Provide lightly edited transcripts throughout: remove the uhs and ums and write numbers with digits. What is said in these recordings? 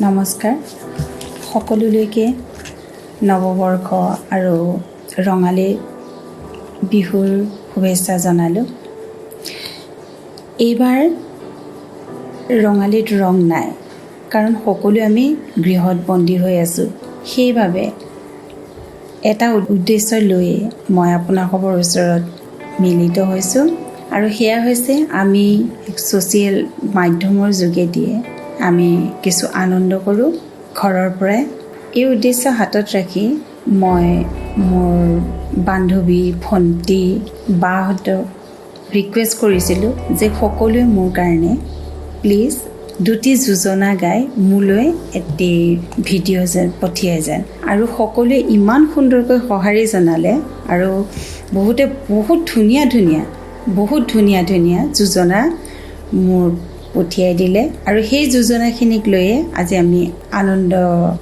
নমস্কাৰ সকলোলৈকে নৱবৰ্ষ আৰু ৰঙালী বিহুৰ শুভেচ্ছা জনালোঁ। এইবাৰ ৰঙালীত ৰং নাই, কাৰণ সকলোৱে আমি গৃহত বন্দী হৈ আছোঁ। সেইবাবে এটা উদ্দেশ্য লৈ মই আপোনালোকৰ ওচৰত মিলিত হৈছোঁ, আৰু সেয়া হৈছে আমি ছ'চিয়েল মাধ্যমৰ যোগেদিয়ে আমি কিছু আনন্দ কৰোঁ ঘৰৰ পৰাই। এই উদ্দেশ্য হাতত ৰাখি মই মোৰ বান্ধৱী, ভণ্টি, বাহঁতক ৰিকুৱেষ্ট কৰিছিলোঁ যে সকলোৱে মোৰ কাৰণে প্লিজ দুটি যোজনা গাই মোলৈ এটি ভিডিঅ' যেন পঠিয়াই যেন। আৰু সকলোৱে ইমান সুন্দৰকৈ সঁহাৰি জনালে, আৰু বহুতে বহুত ধুনীয়া যোজনা মোৰ পঠিয়াই দিলে, আৰু সেই যোজনাখিনিক লৈয়ে আজি আমি আনন্দ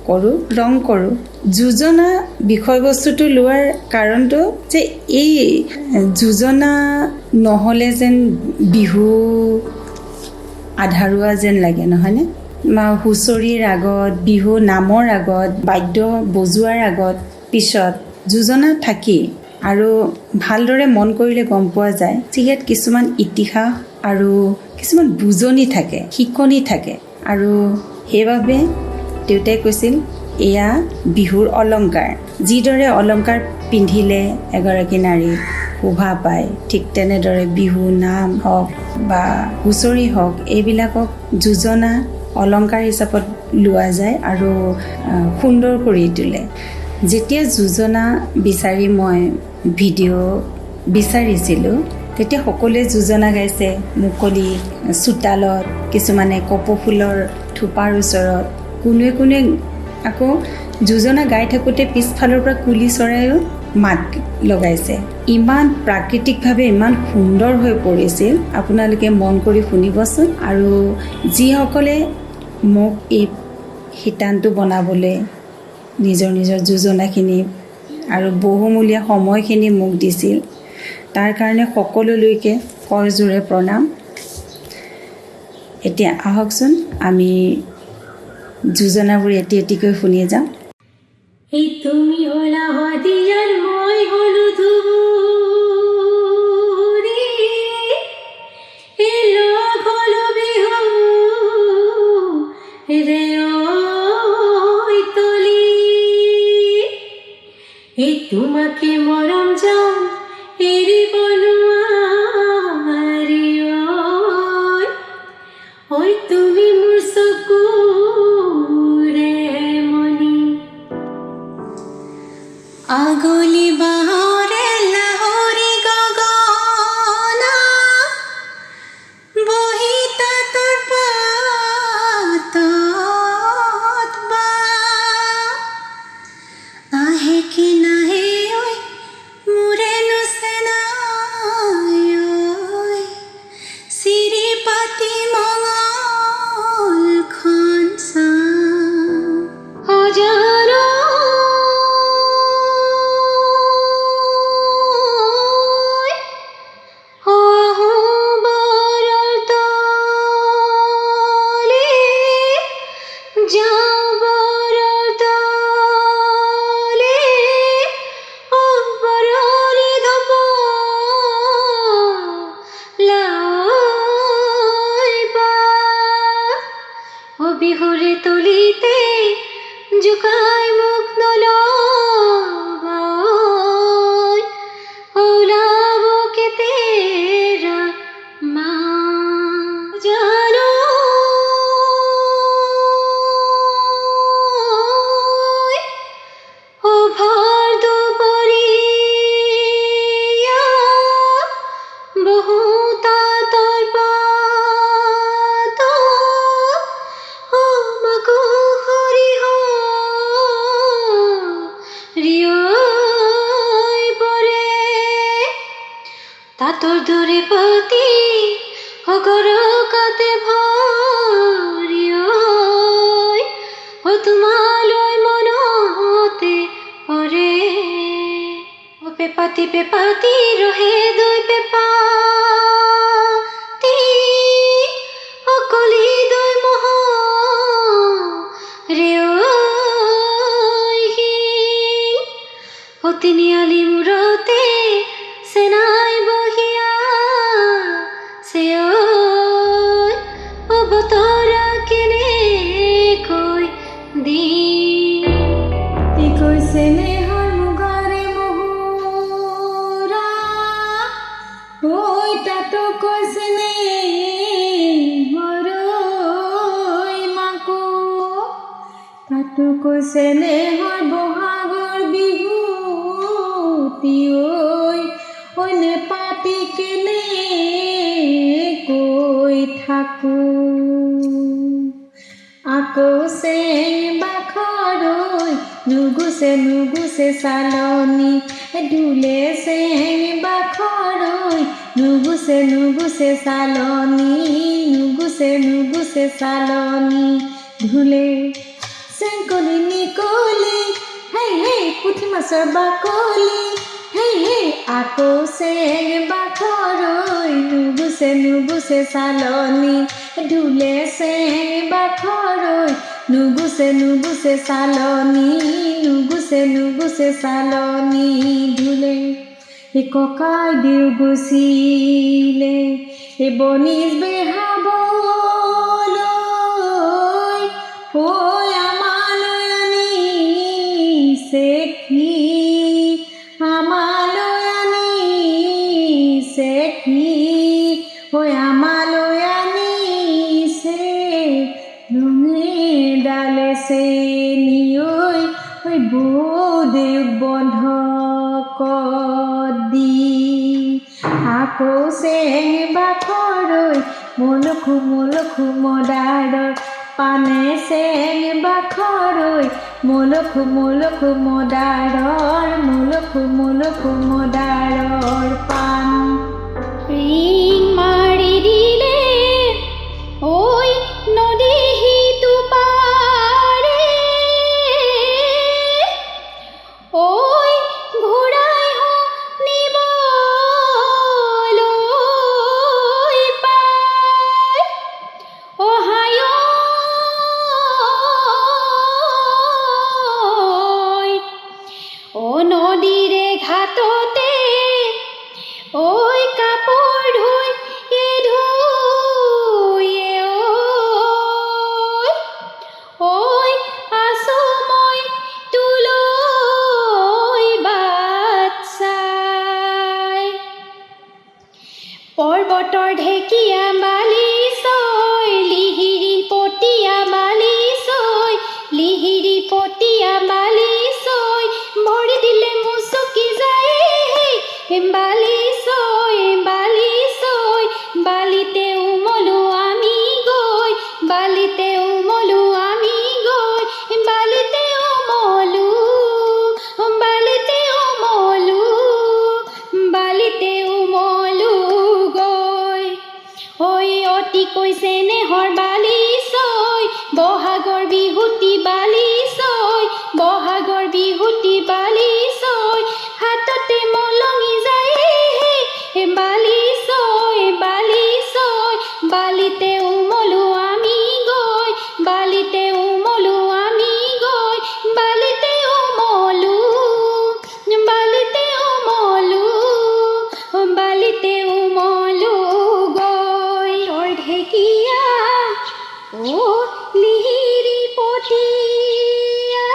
কৰোঁ, ৰং কৰোঁ। যোজনা বিষয়বস্তুটো লোৱাৰ কাৰণটো যে এই যোজনা নহ'লে যেন বিহু আধাৰুৱা যেন লাগে, নহয়নে? হুঁচৰিৰ আগত, বিহু নামৰ আগত, বাদ্য বজোৱাৰ আগত পিছত যোজনা থাকেই, আৰু ভালদৰে মন কৰিলে গম পোৱা যায় যে ইয়াত কিছুমান ইতিহাস আৰু কিছুমান বুজনি থাকে, শিকনি থাকে। আৰু সেইবাবে দেউতাই কৈছিল এয়া বিহুৰ অলংকাৰ। যিদৰে অলংকাৰ পিন্ধিলে এগৰাকী নাৰী শোভা পায়, ঠিক তেনেদৰে বিহু নাম হওক বা হুঁচৰি হওক, এইবিলাকক যোজনা অলংকাৰ হিচাপত লোৱা যায় আৰু সুন্দৰ কৰি তোলে। যেতিয়া যোজনা বিচাৰি মই ভিডিঅ' বিচাৰিছিলোঁ, তেতিয়া সকলোৱে যোজনা গাইছে মুকলি চোতালত, কিছুমানে কপৌফুলৰ থোপাৰ ওচৰত, কোনোৱে আকৌ যোজনা গাই থাকোঁতে পিছফালৰ পৰা কুলি চৰাইও মাত লগাইছে। ইমান প্ৰাকৃতিকভাৱে ইমান সুন্দৰ হৈ পৰিছিল, আপোনালোকে মন কৰি শুনিবচোন। আৰু যিসকলে মোক এই শিতানটো বনাবলৈ নিজৰ যোজনাখিনি আৰু বহুমূলীয়া সময়খিনি মোক দিছিল, তাৰ কাৰণে সকলোলৈকে কৰজোৰে প্ৰণাম। এতিয়া আহকচোন আমি যোজনাবোৰ এটিকৈ শুনি যাওঁ। এই তুমি হলা হাদিয়ার, মই হলো ধুবুরি, এই লগ হলো বিহু রে ওই তলি। এই তোমাকে মরম যাম এরিব নোৱাৰি, ওই তুমি মোৰ চকুৰে মনি। আগলি বাহৰে লাহৰি গগনা, বহি তাতৰ পাতত বা আহে কি নাহে, ঐ মোৰে নুচেনাই, ঐ চিৰি পাতি মঙলখন চাওঁ। অজানো বিহুৰে তলিতে জোকাই মোক নলবাই, ওলাব কেতেৰা মা জানো। অভাৰ দুপৰীয়া বহু তাঁতৰ পাতত, মাকো সৰিয়হ পৰে তাঁতৰ দৰে পাতি অগৰকাতে ভৰি, তোমালৈ মনতে পৰে। পেপাতি ৰহে দৈ পেপাতি, অকলি দৈ মহ তিনিআলি মূৰতে চেনাই বহিয়া চেঐ অৱতৰা কেনেকৈ দি কৈছে নেহৰ মুগাৰে মহুৰা ঐ তাতো কৈছে নে হৰৈ মাকো তাতো কৈছে নেহৰ বহাগৰ বিহুতি ঐ নেপাতি কেনেকৈ থাকো আকৌ চেং বাখৰৈ নুগুছে নুগুছে চালনি ঢোলে চেং বাখৰৈ নুগুছে নুগুছে চালনি নুগুছে নুগুছে চালনি ঢোলে চেংকলি নিকলি হেই হেই পুঠি মাছৰ বাকলি হেই হেই আকৌ চেং বাখৰৈ নুগুছে নুগুছে চালনি ঢোলে চেং বাখৰৈ নুগুছে নুগুছে চালনি নুগুছে নুগুছে চালনি ঢোলে ককাই দেউ গুচিলে বনিজ বেহাবলৈ ঐ আমালৈ আনিছে কি আমালৈ আনিছে কি ঐ আমালৈ আনিছে ৰঙে ডালে চেনি ঐ বৌদেউক বন্ধকত দি আকৌ চেং বাখৰৈ মলখু মলখু মদাৰৰ পানে চেং বাখৰৈ মলখু মলখু মদাৰৰ মলখু মলখু মদাৰৰ পান ৰিং মাৰি দিলে ঐ নদী সিটো পাৰে ঐ ঘূৰাই নিবলৈ পায় অহায় ও নদীৰে ঘাটতে ঐ কাপোৰ ধুই ধুয়ে ঐ আছো মই তুলৈ বাট চাই পৰ্বতৰ ঢেকীয়া বালি চৈ লিহিৰি পতীয়া বালি চৈ লিহিৰি পতীয়া বালি চৈ ভৰি দিলে মুচকি যায় বালি চৈ বালিতে উমলো আমি গৈ বালিতে উমলো আমি গৈ বালিতে উমলো বালিতে উমলো বালিতে উমলো গৈ ঐ অতি কৈছে নেহৰ বালি চৈ বহাগৰ বিহুতি বালি চৈ বহাগৰ বিহুতি বালি চৈ হাততে মলঙি যায় বালি চৈ বালিতে উমলো আমি গৈ বালিতে উমলো আমি গৈ বালিতে উমলো বালিতে উমলো বালিতে উমলো গৈ তোৰ ঢেকীয়া ও লিহিৰি পতীয়া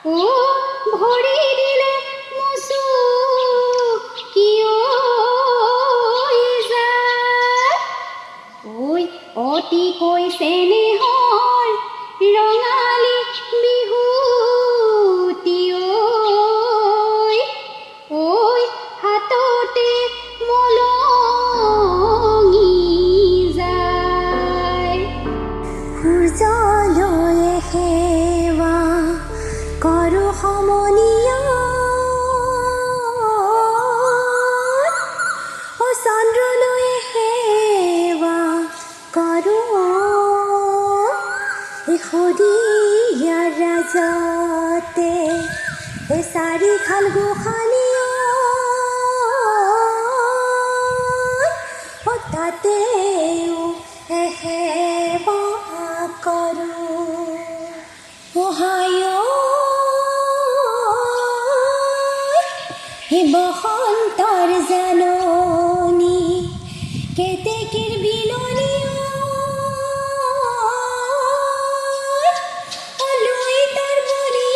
ও ভৰি দিলে মুচু কিয় যায় ঐ অতি কৈছে নেহৰ ৰঙালী বিহুতি ঐ হাততে মলঙি যায় সূৰ্যলৈ সেৱা কৰোঁ সমনীয়া চন্দ্ৰলৈ সেৱা কৰোঁ শদিয়াৰ ৰাজতে চাৰিখাল গোসানীয়া তাতেও সেৱা কৰোঁ অহায় আমাৰ জাননী কেতেকেৰ বিননী অলুই তাৰ বলি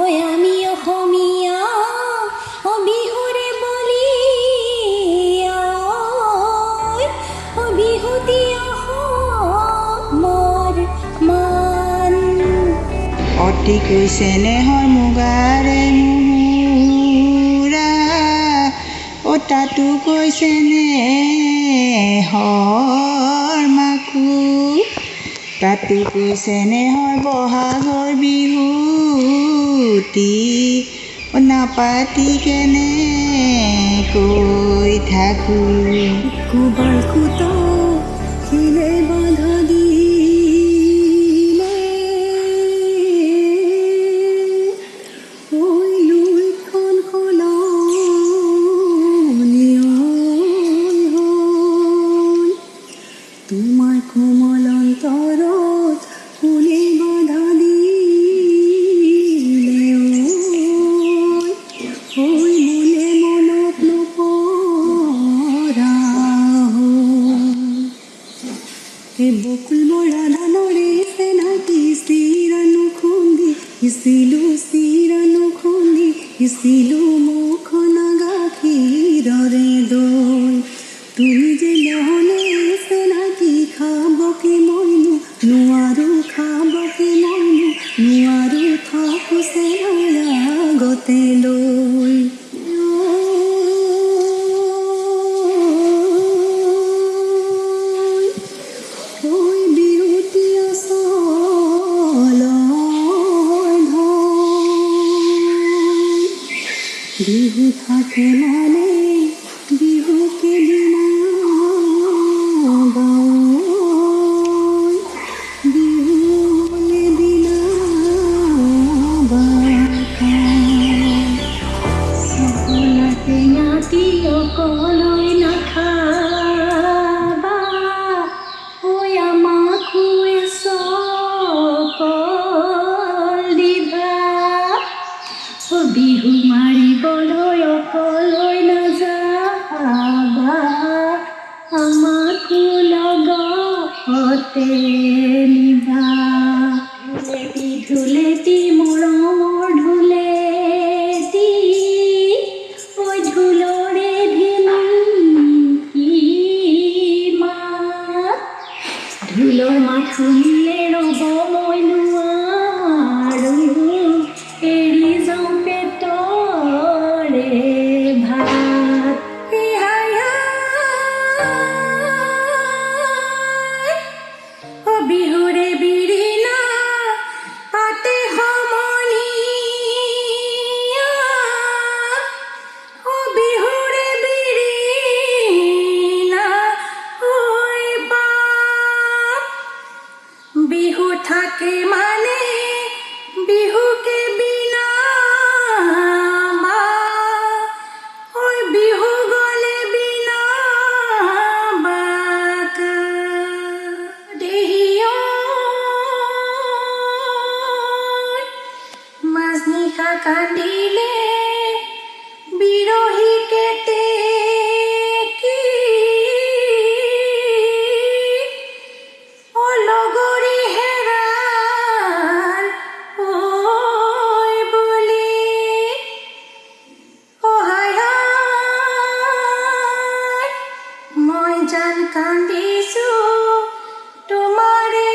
ওই আমি অসমীয়া ও বিহুৰে বলি ও বিহুতি অসমৰ মান অতিকৈ চেনেহৰ মুগাৰে মুহুৰা অ তাতো কৈ চেনেহৰ মাকো তাতো কৈ চেনেহৰ বহাগৰ বিহুতি অ নাপাতি কেনে কৈ থাকো কুবাল কুতা শিলে বাধা দিলে ওই লুইখন সলনি হ'ল তোমাৰ কোমল অন্তৰত ফুলে বাধা দিলে ওই মনে মনত নপৰা এই বকুল মৰা ধানৰে চেনাকি চিৰানো খুন্দি সিঁচিলো মুখন গাখীৰৰে দৈ তুমি যে নহ'লে চেনাকি খাবকে মইনো নোৱাৰো থাকো চেনাৰ আগতে লৈ ওই বিহুতি আচল বিহু থাকে মানে বিহুকে বিনা বিহু বলে বিনা সকলাতে নাতি অকলৈ নাখাবা ওই আমাকো চকল দিবা ও বিহু মাৰিবলৈ অকলৈ নাযাবা আমাকো লগতে নিবা ঢোলেটি মৰমৰ ঢোলেটি ওই ঢোলৰে ঢিলকি মাত ঢোলৰ মাত শুনিলে ৰ'ব মই নোৱাৰো এৰি যাওঁ পেটৰে ভাত ও বিহুৰে বিৰিণা পাতে সমনীয়া ও বিহুৰে বিৰিণা ঐ বাপ বিহু থাকে মানে বিহুকে বিনা ওই বিহু গলে বিনা বাকা দেহিও মাজনিশা কান্দিলে বিৰহী কেতেকী ও লগৰী হেৰাল ঐ বুলি অহায় মই জান কান্দিছো তোমাৰে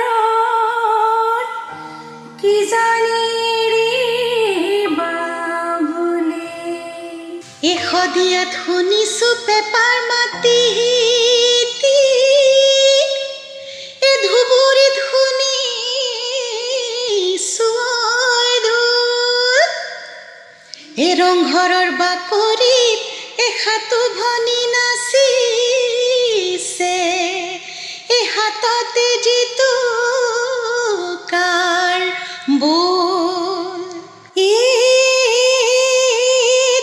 বেজাৰত কি জানি এৰিবা বুলি এশদিয়াত শুনিছো পেপাৰ মাতি এ ধুবুৰীত শুনিছো এ ৰংঘৰৰ বাকৰিত এহাতো ভনী নাচিছে এ হাততে যিটো কাৰ বোল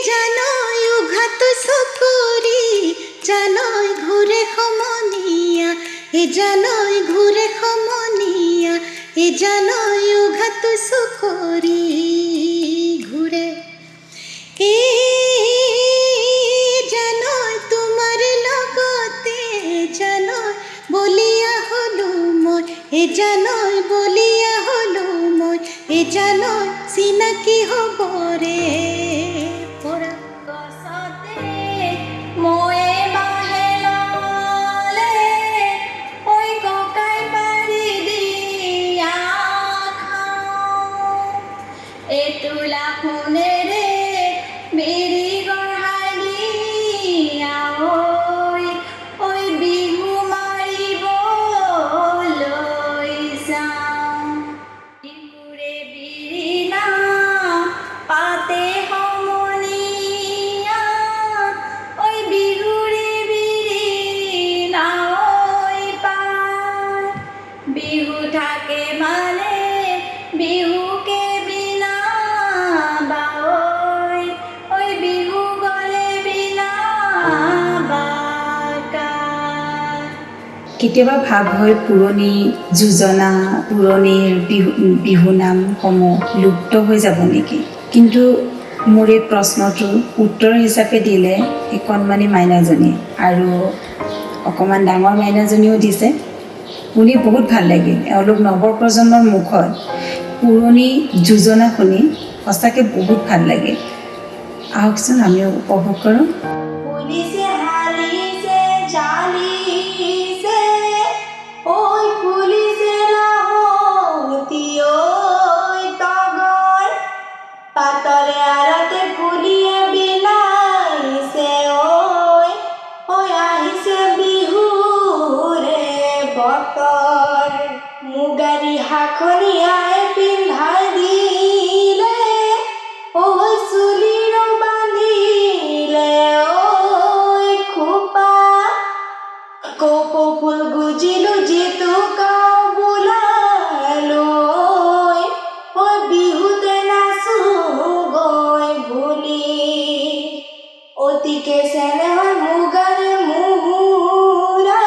জানৈ উঘাটো চকুৰি জানৈ ঘূৰে সমনীয়া জানৈ ঘূৰে সমনীয়া জানো উঘাত চুকৰি ঘূৰে জানো তোমাৰ লগতে জানো বলিয়া হলো মই জানো বলিয়া হলো মই জানো চিনাকি হবৰে পৰা গছতে ময়ে বাহে ললে ঐ ককাই পাৰি দিয়া খাওঁ এতোলা সোণেৰে বিৰি গঢ়াই দিয়া ঐ বিহু মাৰিবলৈ যাওঁ বিহুৰে বিৰিণা পাতে সমনীয়া ঐ বিহুৰে বিৰিণা পাত বিহু থাকে মানে বিহুকে বিনা বাঐ বিহু গলে বিনা বাকাত কেতিয়াবা ভাৱ হয় পুৰণি যোজনা পুৰণিৰ বিহুনামসমূহ লুপ্ত হৈ যাব নেকি, কিন্তু মোৰ এই প্ৰশ্নটোৰ উত্তৰ হিচাপে দিলে এই কণমানি মাইনাজনী আৰু অকণমান ডাঙৰ মাইনাজনীও দিছে। শুনি বহুত ভাল লাগিল। এওঁলোক নৱপ্ৰজন্মৰ মুখত পুৰণি যোজনা শুনি সঁচাকৈ বহুত ভাল লাগিল। আহকচোন আমিও উপভোগ কৰোঁ। পুলিশে হারিয়েছে জালিছে ওই পুলিশে লাহতি ওই তগর পাতরে আড়তে ফুলিয়ে বিলাইছে ওই আহিছে বিহুরে বতর মুগারি হাখনিয়ায় পিন্ধাই দিলে ওই চুলির বান্ধিলে ওই খোপা কপৌ ফুল গুজিলো জেতুকাও বোলালো ওই বিহুতে নাচো গৈ বুলি অতিকে চেনেহৰ মুগাৰে মুহুৰা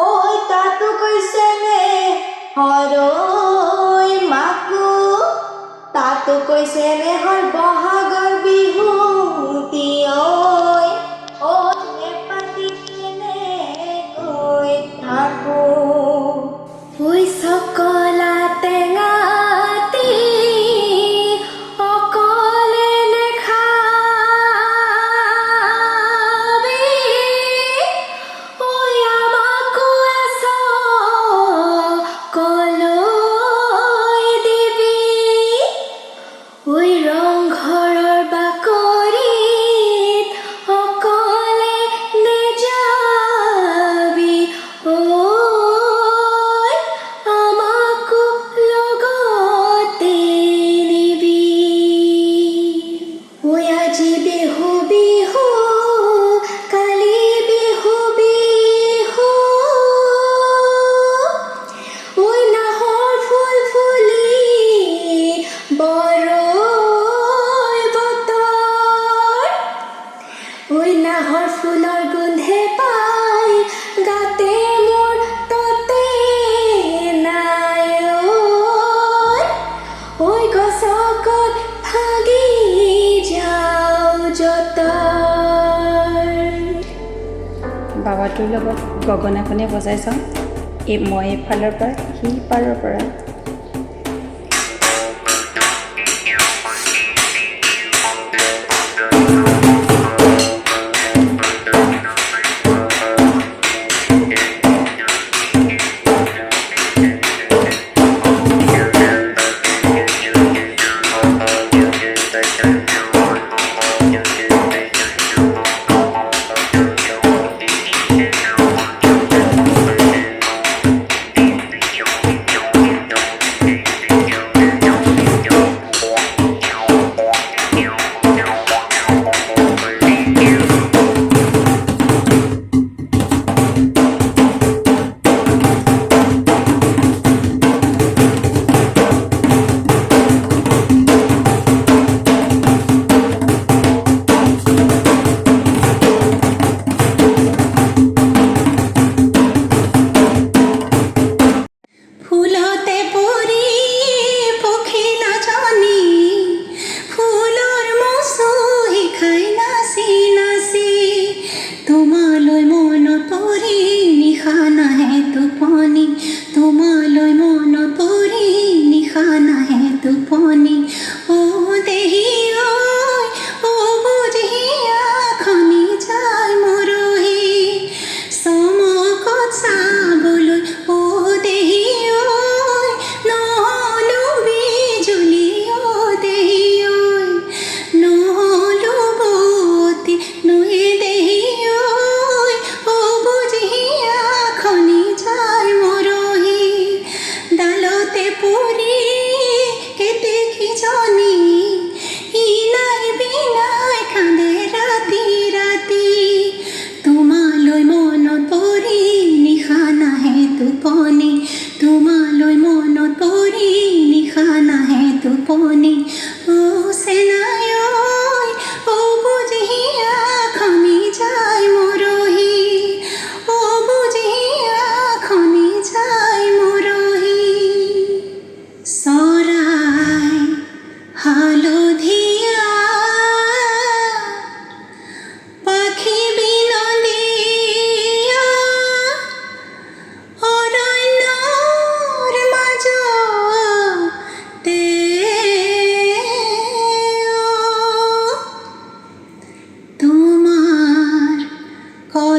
ওই তাতো কৈছে নে হৰৈ মাকো তাতো কৈছে নে হৰ বহাগৰ বিহুতি ঐ নেপাতি কেনেকৈ থাকো ঐ চকলা টেঙাতি অকলে নেখাবি ঐ আমাকো এছ কলৈ দিবি ঐ ৰংঘৰৰ বাকৰিত অকলে নেযাবি ঐ আমাকো লগতে নিবি ঐ আজি বিহু বিহু কালি বিহু বিহু ঐ নাহৰ ফুল ফুলি বৰৈ বতৰ ঐ নাহৰ ফুলৰ গোন্ধে পাই গাতে মোৰ ততে নাই ঐ গছকত ভাগি যাওঁ যতৰ বাবাটোৰ লগত গগনাখনে বজাই চাওঁ। মই এইফালৰ পৰা সি পাৰৰ পৰা।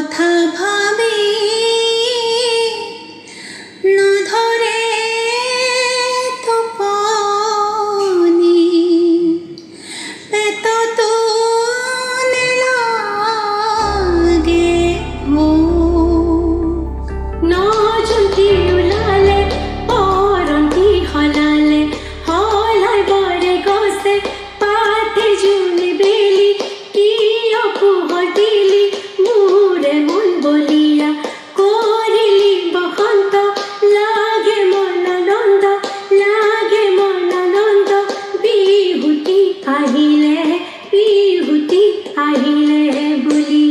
কথা ভাবি নধৰে টোপনি পেটতো নেলাগে ভোক নজন্তি ওলালে পৰন্তি সলালে হলাই বৰে গছে পাতে জুলি বেলি কিয় পোহৰ দিলি মোৰে মন বলিয়া কৰিলি বসন্ত লাগে মন আনন্দ বিহুতি আহিলে বুলি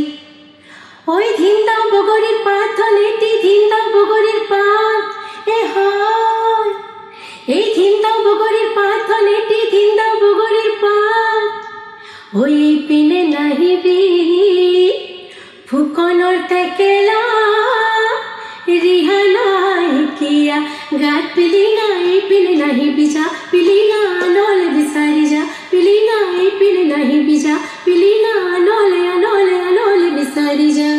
ওই ধিন্দা বগৰীৰ পাত নেতি ধিন্দা বগৰীৰ পাত হয় এই ধিন্দা বগৰীৰ পাত নেতি ধিন্দা বগৰীৰ পাত ওই পিনে নাহিবি ফুকনৰ টেকেলা ৰিহানা কিয়া গাত পিলিঙা এই পিনে নাহিবি যা পিলিঙা নলে বিচাৰি যা পিলিঙা এই পিনে নাহিবি যা পিলিঙা নলে বিচাৰি যা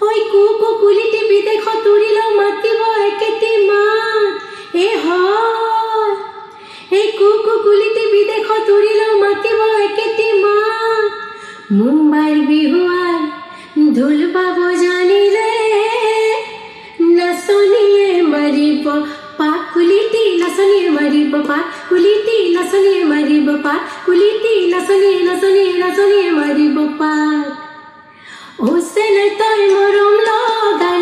ওই কুকু কুলিটি বিদেশ তুৰিল মাতিব একেটি মাত হয় এই কুকু কুলিটি বিদেশ তুৰিল মাতিব একেটি মাত মুম্বাইৰ বিহুৱাই ঢোল বাব জানিলে নাচনীয়ে মাৰিব পাক কুলিটি নাচনীয়ে মাৰিব পাক কুলিটি নাচনীয়ে মাৰিব পাক কুলিটি নাচনীয়ে মাৰিব পাক ও চেনাই তই মৰম লগাই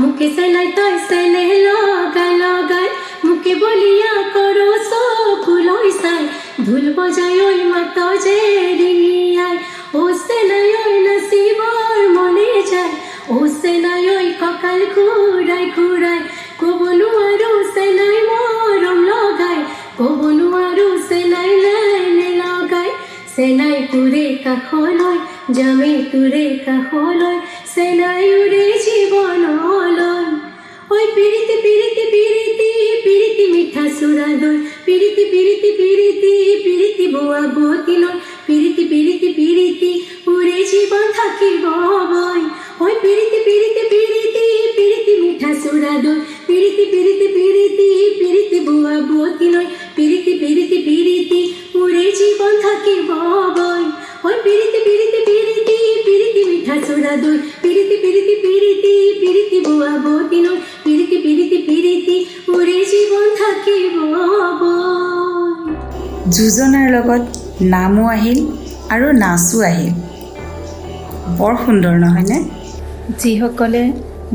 মোকে চেনাই তই চেনে লগাই মোকে বলিয়া কৰো চকুলৈ চাই ঢোল বজাই ঐ মাত যে ৰিঙিয়াই ও চেনাই ঐ নাচিবৰ মনে যায় ও চেনাই ঐ কঁকাল ঘূৰাই ক'ব নোৱাৰো চেনাই মৰম লগাই ক'ব নোৱাৰো চেনাই লেনে লগাই চেনাই তোৰে কাষলৈ যামে তোৰে কাষলৈ চেনাই উৰে জীৱনলৈ ঐ পিৰিতি পিৰিতি পিৰিতি পিৰিতি মিঠা চুৰা দৈ পিৰিতি পিৰিতি পিৰিতি পিৰিতি বোৱা বুৱতী নৈ পিৰিতি পিৰিতি পিৰিতি উৰে জীৱন থাকিব বৈ ঐ পিৰিতি পিৰিতি পিৰিতি পিৰিতি মিঠা চুৰা দৈ পিৰিতি পিৰিতি পিৰিতি পিৰিতি বোৱা বুৱতী নৈ পিৰিতি পিৰিতি পিৰিতি উৰে জীৱন থাকিব বৈ ঐ পিৰিতি পিৰিতি পিৰিতি পিৰিতি মিঠা চুৰা দৈ পিৰিতি পিৰিতি পিৰিতি পিৰিতি বোৱা বুৱতী নৈ পিৰিতি পিৰিতি পিৰিতি উৰে জীৱন থাকিব বৈ যোজনাৰ লগত নামো আহিল আৰু নাচো আহিল। বৰ সুন্দৰ নহয়নে? যিসকলে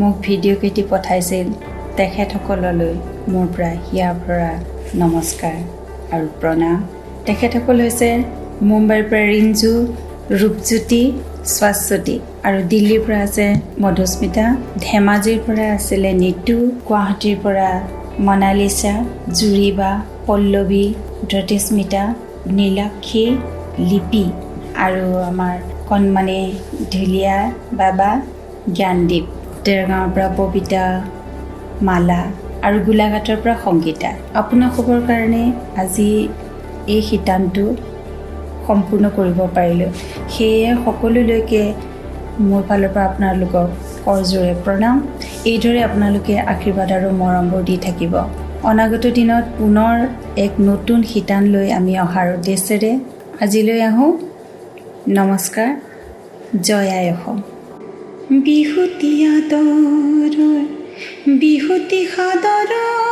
মোক ভিডিঅ' কেইটি পঠাইছিল তেখেতসকললৈ মোৰ পৰা হিয়াৰ পৰা নমস্কাৰ আৰু প্ৰণাম। তেখেতসকল হৈছে মুম্বাইৰ পৰা ৰিঞ্জু, ৰূপজ্যোতি, স্বাস্থ্যতি আৰু দিল্লীৰ পৰা আছে মধুস্মিতা, ধেমাজিৰ পৰা আছিলে নিতু, গুৱাহাটীৰ পৰা মনালিছা, জুৰিবা, পল্লৱী, জ্যোতিস্মিতা, নীলাক্ষী, লিপি আৰু আমাৰ কণমানি ঢুলীয়া বাবা জ্ঞানদীপ, দেৰগাঁৱৰ পৰা ববিতা, মালা আৰু গোলাঘাটৰ পৰা সংগীতা। আপোনালোকৰ কাৰণে আজি এই শিতানটো সম্পূৰ্ণ কৰিব পাৰিলোঁ। সেয়ে সকলোলৈকে মোৰ ফালৰ পৰা আপোনালোকক কৰজোৰে প্ৰণাম। এইদৰে আপোনালোকে আশীৰ্বাদ আৰু মৰমবোৰ দি থাকিব। অনাগত দিনত পুনৰ এক নতুন শিতান লৈ আমি অহাৰ উদ্দেশ্যেৰে আজিলৈ আহোঁ। নমস্কাৰ। জয় আই অসম। বিহুতি আদৰৰ বিহুতি সাদৰৰ